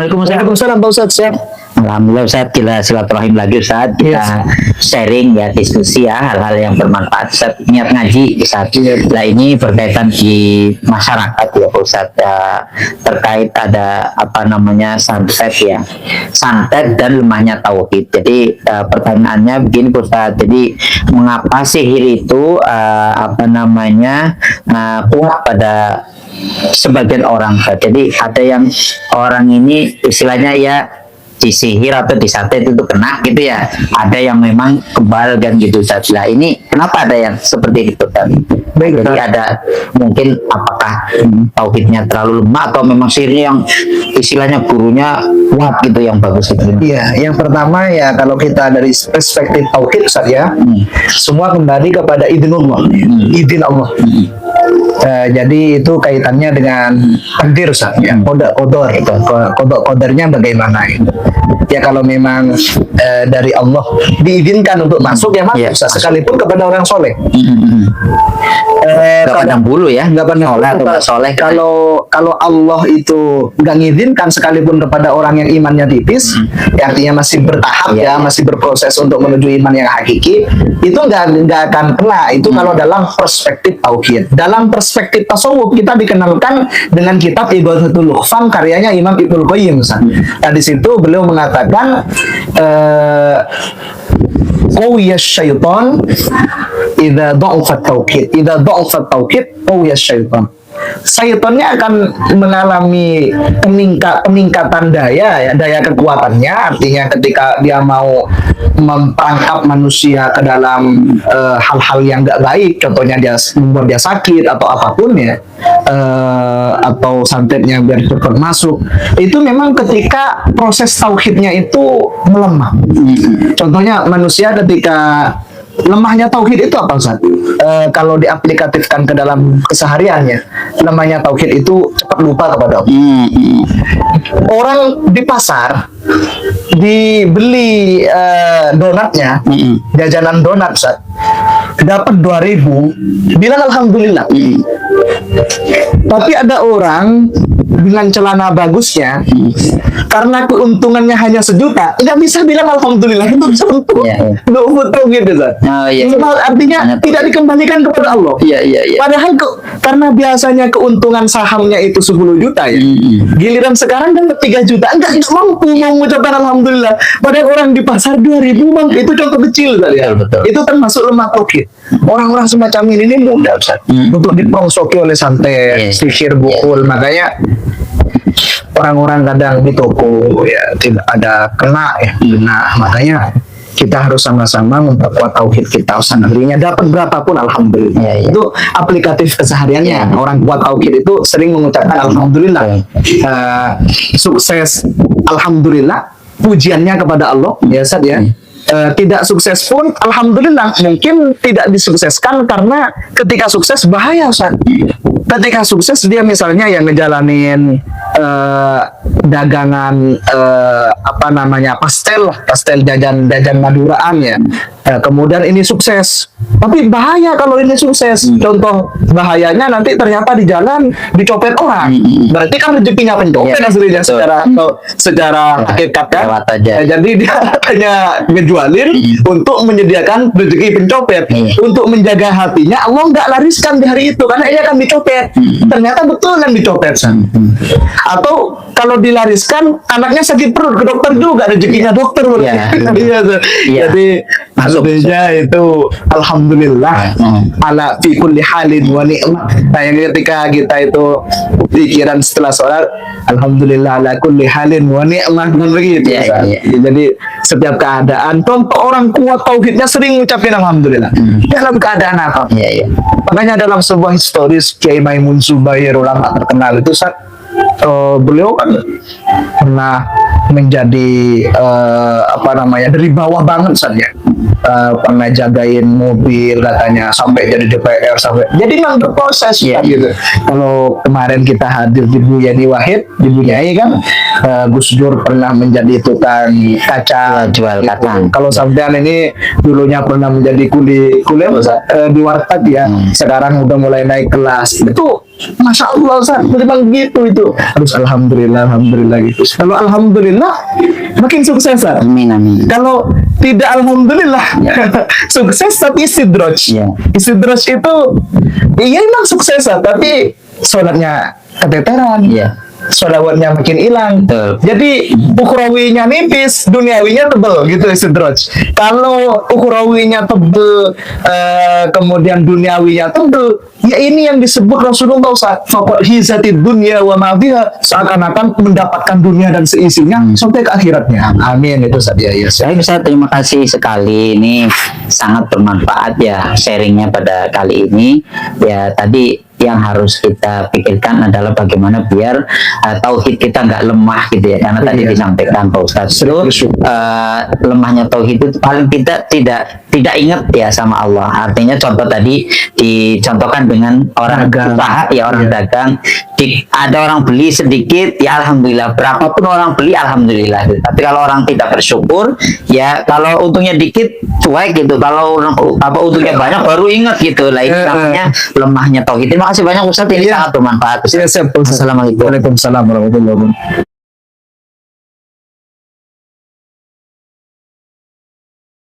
Assalamualaikum Ustaz. Waalaikumsalam Pak Ustadz, siap. Alhamdulillah Ustaz, kita silaturahim lagi Ustaz. Kita sharing ya, diskusi ya, hal-hal yang bermanfaat Ustaz. Niat ngaji Ustaz. Nah ini berkaitan di masyarakat ya Pak Ustaz ya, terkait ada apa namanya santet ya, santet dan lemahnya tauhid. Jadi pertanyaannya begini Pak Ustaz, jadi mengapa sihir itu apa namanya kuat pada sebagian orang? Jadi ada yang orang ini istilahnya ya disihir atau disantet itu kena gitu ya, ada yang memang kebal dan gitu saja. Ini kenapa ada yang seperti itu kan? Jadi ada mungkin apakah tauhidnya terlalu lemah atau memang sihirnya yang istilahnya gurunya kuat gitu yang bagus itu? Iya, yang pertama ya kalau kita dari perspektif tauhid Ustaz ya, semua kembali kepada idznullah, izin Allah. Jadi itu kaitannya dengan takdir Ustaz ya, kodok kodarnya bagaimana itu. Ya kalau memang dari Allah diizinkan untuk masuk ya masuk Ustaz, sekalipun kepada orang soleh. Nggak pandang bulu ya, nggak pandang soleh. Kalau Allah itu nggak ngizinkan sekalipun kepada orang yang imannya tipis, ya artinya masih bertahap ya, masih berproses untuk menuju iman yang hakiki, itu nggak akan kena. Itu kalau dalam perspektif tauhid. Dalam perspektif tasawuf kita dikenalkan dengan kitab Ighathatul Lahfan karyanya Imam Ibnul Qayyim. Nah di situ beliau mengatakan qawiyas syaitan idza dha'afa tauhid, idza dha'afa tauhid qawiyas syaitan. Syaitannya akan mengalami peningkatan daya kekuatannya, artinya ketika dia mau memperangkap manusia ke dalam hal-hal yang nggak baik, contohnya dia membuat dia sakit atau apapun ya, atau santetnya biar cepat masuk, itu memang ketika proses tauhidnya itu melemah. Contohnya manusia ketika lemahnya tauhid itu apa Ustaz? Kalau diaplikatifkan ke dalam kesehariannya, lemahnya tauhid itu cepat lupa kepada Allah. Orang di pasar dibeli donatnya, jajanan donat Ustaz, dapat 2.000, bilang alhamdulillah. Tapi ada orang dengan celana bagusnya, karena keuntungannya hanya 1 juta, nggak bisa bilang alhamdulillah. Itu sentuh, gitu Ustaz. Artinya tidak dikembalikan kepada Allah. Padahal karena biasanya keuntungan sahamnya itu 10 juta ya, giliran sekarang kan 3 juta, enggak mampu mengucapkan alhamdulillah. Padahal orang di pasar 2.000 bang, itu contoh kecil tadi ya. Itu termasuk lemah tauhid. Orang-orang semacam ini mudah Ustaz untuk diprongsoki oleh santet, sihir, bukul. Makanya orang-orang kadang di toko ya tidak ada kena ya. Nah makanya kita harus sama-sama memperkuat tauhid kita. Sanadrinya dapat berapapun alhamdulillah. Itu aplikatif kesehariannya. Orang kuat tauhid itu sering mengucapkan alhamdulillah. Sukses alhamdulillah, pujiannya kepada Allah ya Ustaz ya. Tidak sukses pun alhamdulillah, mungkin tidak disukseskan karena ketika sukses bahaya Ustaz. Ketika sukses dia misalnya yang ngejalanin dagangan apa namanya pastel jajan Maduraan ya, kemudian ini sukses, tapi bahaya kalau ini sukses. Contoh bahayanya nanti ternyata di jalan dicopet orang, berarti kan rezekinya pencopet aslinya secara hakikat kan. Jadi dia hanya ngejualin untuk menyediakan rezeki pencopet, untuk menjaga hatinya Allah nggak lariskan di hari itu karena ia akan dicopet. Ternyata betul kan dicopet. Atau kalau dilariskan anaknya sakit perut, ke dokter juga, rezekinya dokter. Jadi maksudnya itu alhamdulillah ala fi kulli halin wa ni'mah. Nah yang ketika kita itu pikiran setelah sholat alhamdulillah ala kulli halin wa ni'mah, begitu. Jadi setiap keadaan, contoh orang kuat tauhidnya sering ngucapin alhamdulillah dalam keadaan apa. Makanya dalam sebuah historis Kiai Maimun Zubair, ulama terkenal itu beliau kan pernah menjadi apa namanya dari bawah banget saja, pernah jagain mobil katanya sampai jadi DPR, sampai jadi memang berproses gitu. Kalau kemarin kita hadir di Bu Yani Wahid di Bu Nyai kan, Gus Dur pernah menjadi tukang kaca, jual kacang. Kalau sampean ini dulunya pernah menjadi kuli di warteg ya, sekarang udah mulai naik kelas. Itu Masya Allah Ustaz, memang gitu itu. Harus alhamdulillah gitu. Kalau alhamdulillah makin sukses Ustaz. Amin, amin. Kalau tidak alhamdulillah sukses tapi istidraj. Ya. Istidraj itu iya emang sukses Ustaz, tapi sholatnya keteteran. Iya. Sholawatnya makin hilang. Betul. Jadi ukhrawinya nipis, duniawinya tebel gitu istidraj. Kalau ukhrawinya tebel, kemudian duniawinya tebel, ya ini yang disebut Rasulullah faqad hizatid dunya wa ma fiha, seakan-akan mendapatkan dunia dan seisinya sampai ke akhiratnya. Amin itu Ustaz. Ya, Baik Ustaz, terima kasih sekali. Ini sangat bermanfaat ya sharingnya pada kali ini. Ya tadi yang harus kita pikirkan adalah bagaimana biar tauhid kita nggak lemah gitu ya, karena tadi disampaikan Pak Ustadz itu lemahnya tauhid itu paling kita tidak ingat ya sama Allah. Artinya contoh tadi dicontohkan dengan orang Dagang. usaha ya, orang dagang, ada orang beli sedikit ya alhamdulillah, berapapun orang beli alhamdulillah. Tapi kalau orang tidak bersyukur ya, kalau untungnya dikit cuek gitu, kalau untungnya banyak baru ingat gitu lah. Itu namanya lemahnya tauhid. Terima kasih banyak Ustaz, ini sangat bermanfaat. Siap, Assalamualaikum. Waalaikumsalam warahmatullahi wabarakatuh.